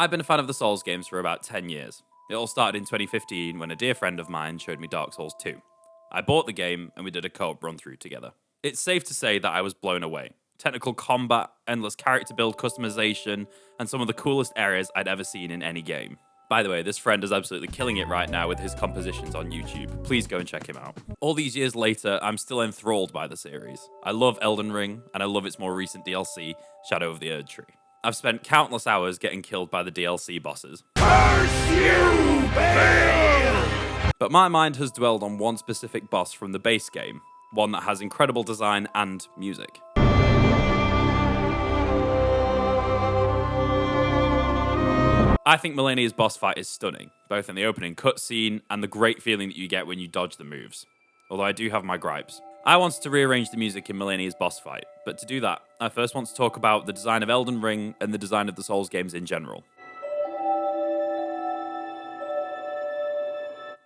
I've been a fan of the Souls games for about 10 years. It all started in 2015 when a dear friend of mine showed me Dark Souls 2. I bought the game and we did a co-op run-through together. It's safe to say that I was blown away. Technical combat, endless character build customization, and some of the coolest areas I'd ever seen in any game. By the way, this friend is absolutely killing it right now with his compositions on YouTube. Please go and check him out. All these years later, I'm still enthralled by the series. I love Elden Ring, and I love its more recent DLC, Shadow of the Erdtree. I've spent countless hours getting killed by the DLC bosses. Curse you, Bayle! But my mind has dwelled on one specific boss from the base game, one that has incredible design and music. I think Malenia's boss fight is stunning, both in the opening cutscene and the great feeling that you get when you dodge the moves. Although I do have my gripes. I wanted to rearrange the music in Malenia's boss fight, but to do that, I first want to talk about the design of Elden Ring and the design of the Souls games in general.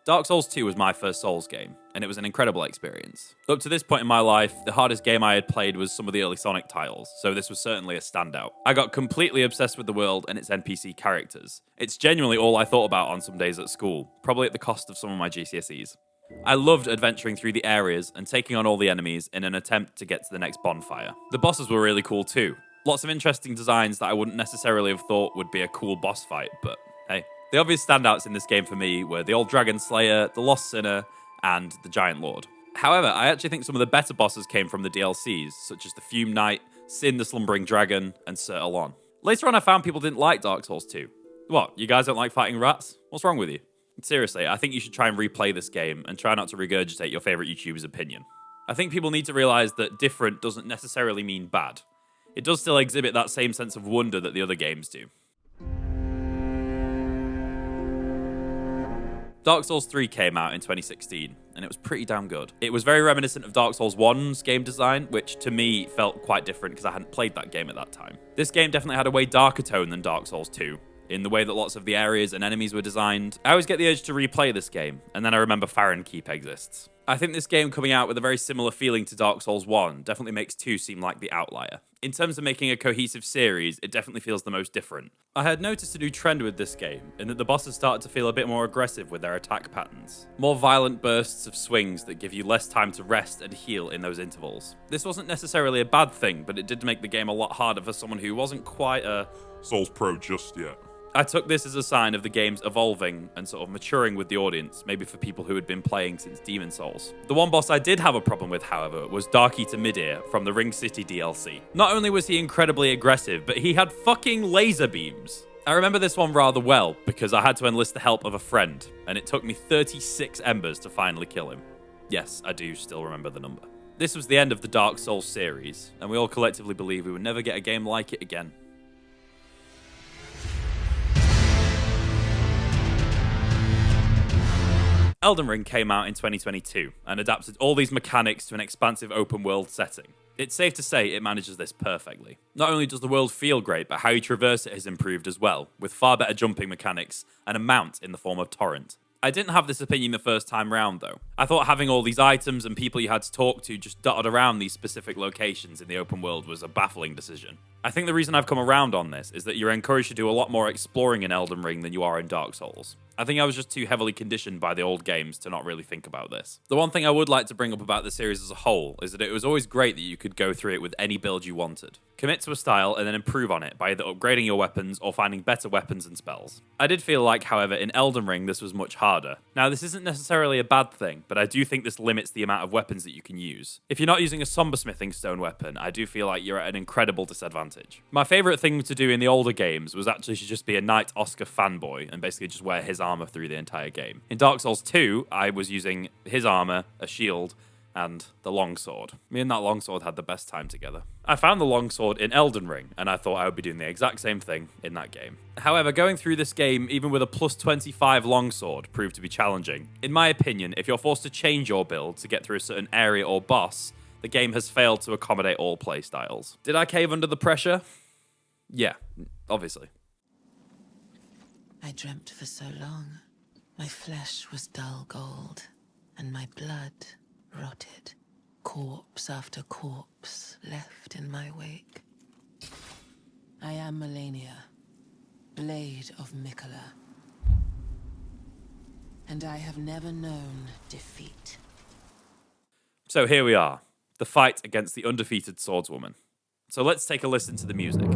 Dark Souls 2 was my first Souls game, and it was an incredible experience. Up to this point in my life, the hardest game I had played was some of the early Sonic titles, so this was certainly a standout. I got completely obsessed with the world and its NPC characters. It's genuinely all I thought about on some days at school, probably at the cost of some of my GCSEs. I loved adventuring through the areas and taking on all the enemies in an attempt to get to the next bonfire. The bosses were really cool too. Lots of interesting designs that I wouldn't necessarily have thought would be a cool boss fight, but hey. The obvious standouts in this game for me were the Old Dragon Slayer, the Lost Sinner, and the Giant Lord. However, I actually think some of the better bosses came from the DLCs, such as the Fume Knight, Sin the Slumbering Dragon, and Sir Alon. Later on, I found people didn't like Dark Souls 2. What, you guys don't like fighting rats? What's wrong with you? Seriously, I think you should try and replay this game and try not to regurgitate your favorite YouTuber's opinion. I think people need to realize that different doesn't necessarily mean bad. It does still exhibit that same sense of wonder that the other games do. Dark Souls 3 came out in 2016, and it was pretty damn good. It was very reminiscent of Dark Souls 1's game design, which to me felt quite different because I hadn't played that game at that time. This game definitely had a way darker tone than Dark Souls 2, in the way that lots of the areas and enemies were designed. I always get the urge to replay this game, and then I remember Firelink exists. I think this game coming out with a very similar feeling to Dark Souls 1 definitely makes 2 seem like the outlier. In terms of making a cohesive series, it definitely feels the most different. I had noticed a new trend with this game, in that the bosses started to feel a bit more aggressive with their attack patterns. More violent bursts of swings that give you less time to rest and heal in those intervals. This wasn't necessarily a bad thing, but it did make the game a lot harder for someone who wasn't quite a Souls Pro just yet. I took this as a sign of the game's evolving and sort of maturing with the audience, maybe for people who had been playing since Demon Souls. The one boss I did have a problem with, however, was Dark Eater Midir from the Ring City DLC. Not only was he incredibly aggressive, but he had fucking laser beams. I remember this one rather well, because I had to enlist the help of a friend, and it took me 36 embers to finally kill him. Yes, I do still remember the number. This was the end of the Dark Souls series, and we all collectively believe we would never get a game like it again. Elden Ring came out in 2022 and adapted all these mechanics to an expansive open world setting. It's safe to say it manages this perfectly. Not only does the world feel great, but how you traverse it has improved as well, with far better jumping mechanics and a mount in the form of Torrent. I didn't have this opinion the first time round though. I thought having all these items and people you had to talk to just dotted around these specific locations in the open world was a baffling decision. I think the reason I've come around on this is that you're encouraged to do a lot more exploring in Elden Ring than you are in Dark Souls. I think I was just too heavily conditioned by the old games to not really think about this. The one thing I would like to bring up about the series as a whole is that it was always great that you could go through it with any build you wanted. Commit to a style and then improve on it by either upgrading your weapons or finding better weapons and spells. I did feel like, however, in Elden Ring this was much harder. Now this isn't necessarily a bad thing, but I do think this limits the amount of weapons that you can use. If you're not using a sombersmithing stone weapon, I do feel like you're at an incredible disadvantage. My favourite thing to do in the older games was actually to just be a Knight Oscar fanboy and basically just wear his armour through the entire game. In Dark Souls 2, I was using his armour, a shield, and the longsword. Me and that longsword had the best time together. I found the longsword in Elden Ring, and I thought I would be doing the exact same thing in that game. However, going through this game, even with a plus 25 longsword, proved to be challenging. In my opinion, if you're forced to change your build to get through a certain area or boss, the game has failed to accommodate all playstyles. Did I cave under the pressure? Yeah, obviously. I dreamt for so long. My flesh was dull gold, and my blood rotted. Corpse after corpse left in my wake. I am Malenia, blade of Miquella. And I have never known defeat. So here we are, the fight against the undefeated swordswoman. So let's take a listen to the music.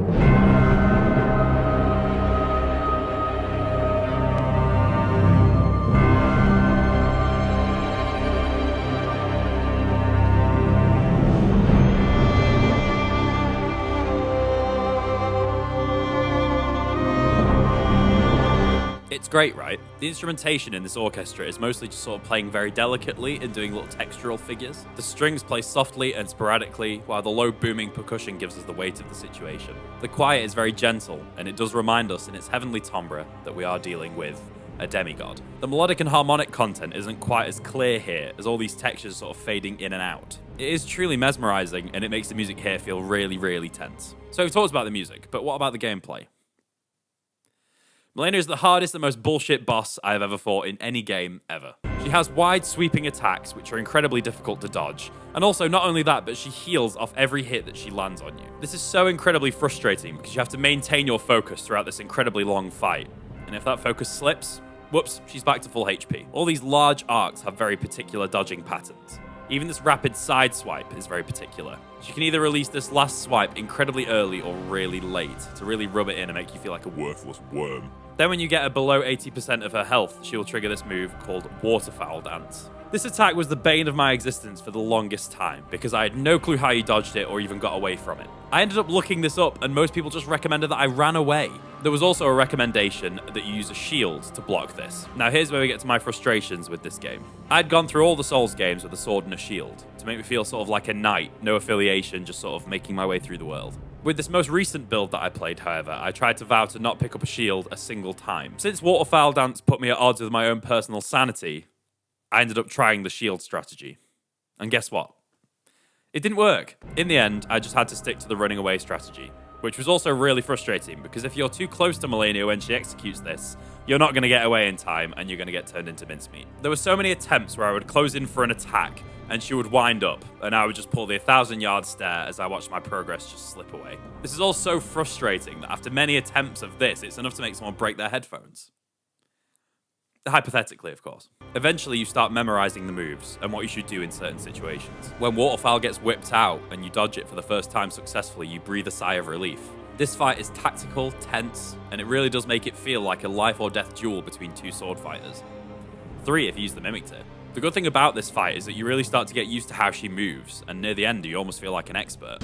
It's great, right? The instrumentation in this orchestra is mostly just sort of playing very delicately and doing little textural figures. The strings play softly and sporadically, while the low booming percussion gives us the weight of the situation. The choir is very gentle, and it does remind us in its heavenly timbre that we are dealing with a demigod. The melodic and harmonic content isn't quite as clear here, as all these textures sort of fading in and out. It is truly mesmerizing, and it makes the music here feel really, really tense. So we've talked about the music, but what about the gameplay? Malenia is the hardest and most bullshit boss I have ever fought in any game ever. She has wide sweeping attacks which are incredibly difficult to dodge, and also not only that, but she heals off every hit that she lands on you. This is so incredibly frustrating because you have to maintain your focus throughout this incredibly long fight, and if that focus slips, whoops, she's back to full HP. All these large arcs have very particular dodging patterns. Even this rapid side swipe is very particular. She can either release this last swipe incredibly early or really late to really rub it in and make you feel like a Worthless worm. Then when you get her below 80% of her health, she will trigger this move called Waterfowl Dance. This attack was the bane of my existence for the longest time, because I had no clue how you dodged it or even got away from it. I ended up looking this up, and most people just recommended that I ran away. There was also a recommendation that you use a shield to block this. Now here's where we get to my frustrations with this game. I'd gone through all the Souls games with a sword and a shield, to make me feel sort of like a knight, no affiliation, just sort of making my way through the world. With this most recent build that I played, however, I tried to vow to not pick up a shield a single time. Since Waterfowl Dance put me at odds with my own personal sanity, I ended up trying the shield strategy. And guess what? It didn't work. In the end, I just had to stick to the running away strategy, which was also really frustrating because if you're too close to Malenia when she executes this, you're not going to get away in time and you're going to get turned into mincemeat. There were so many attempts where I would close in for an attack and she would wind up and I would just pull the 1,000-yard stare as I watched my progress just slip away. This is all so frustrating that after many attempts of this, it's enough to make someone break their headphones. Hypothetically, of course. Eventually, you start memorizing the moves and what you should do in certain situations. When Waterfowl gets whipped out and you dodge it for the first time successfully, you breathe a sigh of relief. This fight is tactical, tense, and it really does make it feel like a life or death duel between two sword fighters. 3 if you use the Mimic tier. The good thing about this fight is that you really start to get used to how she moves, and near the end, you almost feel like an expert.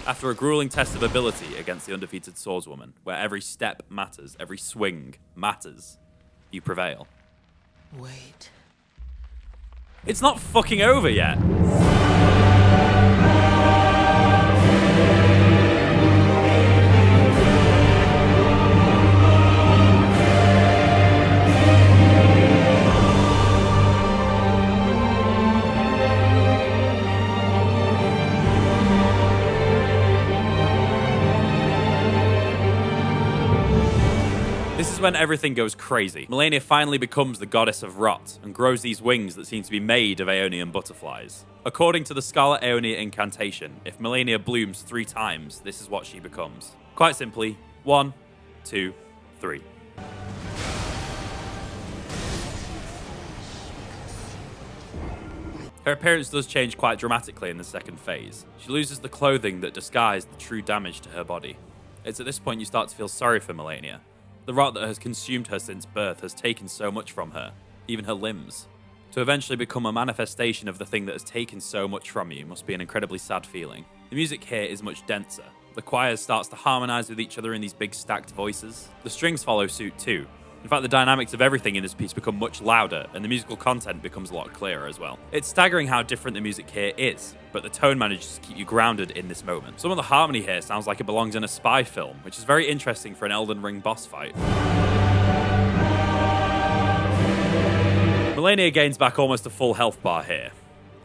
After a grueling test of ability against the undefeated swordswoman, where every step matters, every swing matters, you prevail. Wait. It's not fucking over yet. This is when everything goes crazy. Malenia finally becomes the goddess of rot and grows these wings that seem to be made of Aeonian butterflies. According to the Scarlet Aeonia incantation, if Malenia blooms 3 times, this is what she becomes. Quite simply, 1, 2, 3. Her appearance does change quite dramatically in the second phase. She loses the clothing that disguised the true damage to her body. It's at this point you start to feel sorry for Malenia. The rot that has consumed her since birth has taken so much from her, even her limbs. To eventually become a manifestation of the thing that has taken so much from you must be an incredibly sad feeling. The music here is much denser. The choir starts to harmonise with each other in these big stacked voices. The strings follow suit too. In fact, the dynamics of everything in this piece become much louder, and the musical content becomes a lot clearer as well. It's staggering how different the music here is, but the tone manages to keep you grounded in this moment. Some of the harmony here sounds like it belongs in a spy film, which is very interesting for an Elden Ring boss fight. Malenia gains back almost a full health bar here.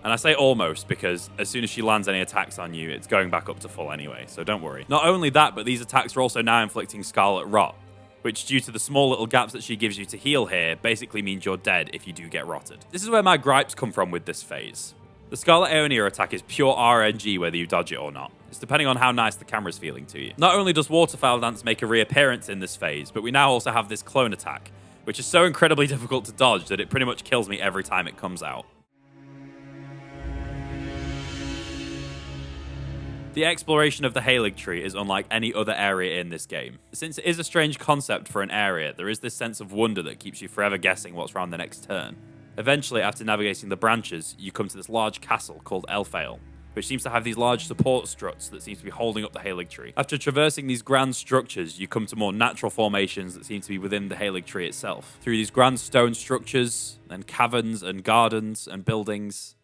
And I say almost because as soon as she lands any attacks on you, it's going back up to full anyway, so don't worry. Not only that, but these attacks are also now inflicting Scarlet Rot, which due to the small little gaps that she gives you to heal here, basically means you're dead if you do get rotted. This is where my gripes come from with this phase. The Scarlet Aeonia attack is pure RNG whether you dodge it or not. It's depending on how nice the camera's feeling to you. Not only does Waterfowl Dance make a reappearance in this phase, but we now also have this clone attack, which is so incredibly difficult to dodge that it pretty much kills me every time it comes out. The exploration of the Halig tree is unlike any other area in this game. Since it is a strange concept for an area, there is this sense of wonder that keeps you forever guessing what's around the next turn. Eventually, after navigating the branches, you come to this large castle called Elphael, which seems to have these large support struts that seem to be holding up the Halig tree. After traversing these grand structures, you come to more natural formations that seem to be within the Halig tree itself. Through these grand stone structures, and caverns, and gardens, and buildings,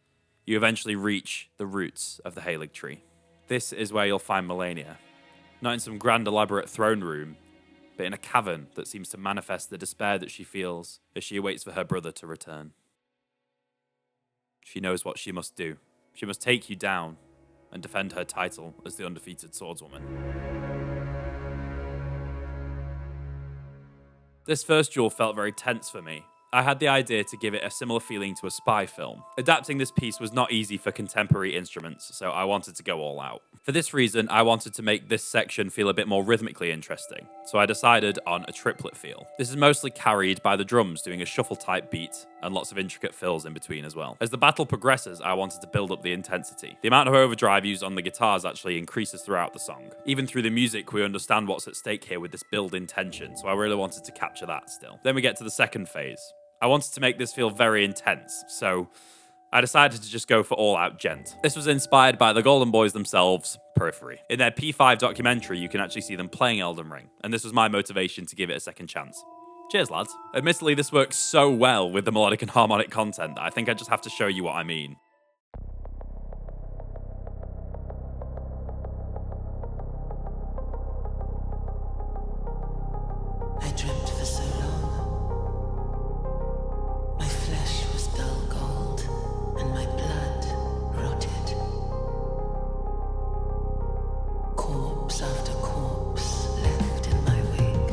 you eventually reach the roots of the Halig tree. This is where you'll find Malenia. Not in some grand elaborate throne room, but in a cavern that seems to manifest the despair that she feels as she awaits for her brother to return. She knows what she must do. She must take you down and defend her title as the undefeated swordswoman. This first duel felt very tense for me. I had the idea to give it a similar feeling to a spy film. Adapting this piece was not easy for contemporary instruments, so I wanted to go all out. For this reason, I wanted to make this section feel a bit more rhythmically interesting, so I decided on a triplet feel. This is mostly carried by the drums doing a shuffle type beat and lots of intricate fills in between as well. As the battle progresses, I wanted to build up the intensity. The amount of overdrive used on the guitars actually increases throughout the song. Even through the music, we understand what's at stake here with this build-in tension, so I really wanted to capture that still. Then we get to the second phase. I wanted to make this feel very intense, so I decided to just go for all-out gent. This was inspired by the Golden Boys themselves, Periphery. In their P5 documentary, you can actually see them playing Elden Ring, and this was my motivation to give it a second chance. Cheers, lads. Admittedly, this works so well with the melodic and harmonic content that I think I just have to show you what I mean. I dreamt for so long. My flesh was dull gold, and my blood rotted. Corpse after corpse left in my wake.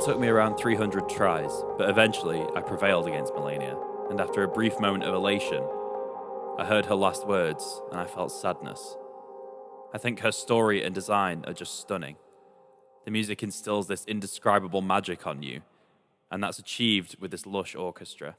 took me around 300 tries, but eventually I prevailed against Malenia, and after a brief moment of elation, I heard her last words and I felt sadness. I think her story and design are just stunning. The music instills this indescribable magic on you, and that's achieved with this lush orchestra.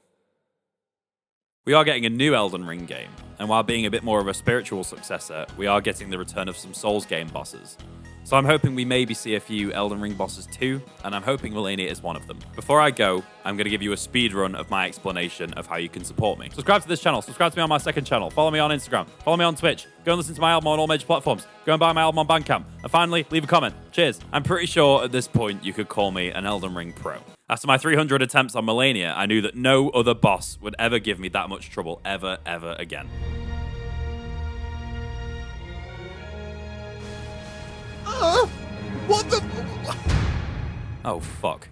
We are getting a new Elden Ring game, and while being a bit more of a spiritual successor, we are getting the return of some Souls game bosses. So I'm hoping we maybe see a few Elden Ring bosses too, and I'm hoping Malenia is one of them. Before I go, I'm going to give you a speed run of my explanation of how you can support me. Subscribe to this channel, subscribe to me on my second channel, follow me on Instagram, follow me on Twitch, go and listen to my album on all major platforms, go and buy my album on Bandcamp, and finally, leave a comment. Cheers. I'm pretty sure at this point you could call me an Elden Ring pro. After my 300 attempts on Malenia, I knew that no other boss would ever give me that much trouble ever again. What the? Oh, fuck.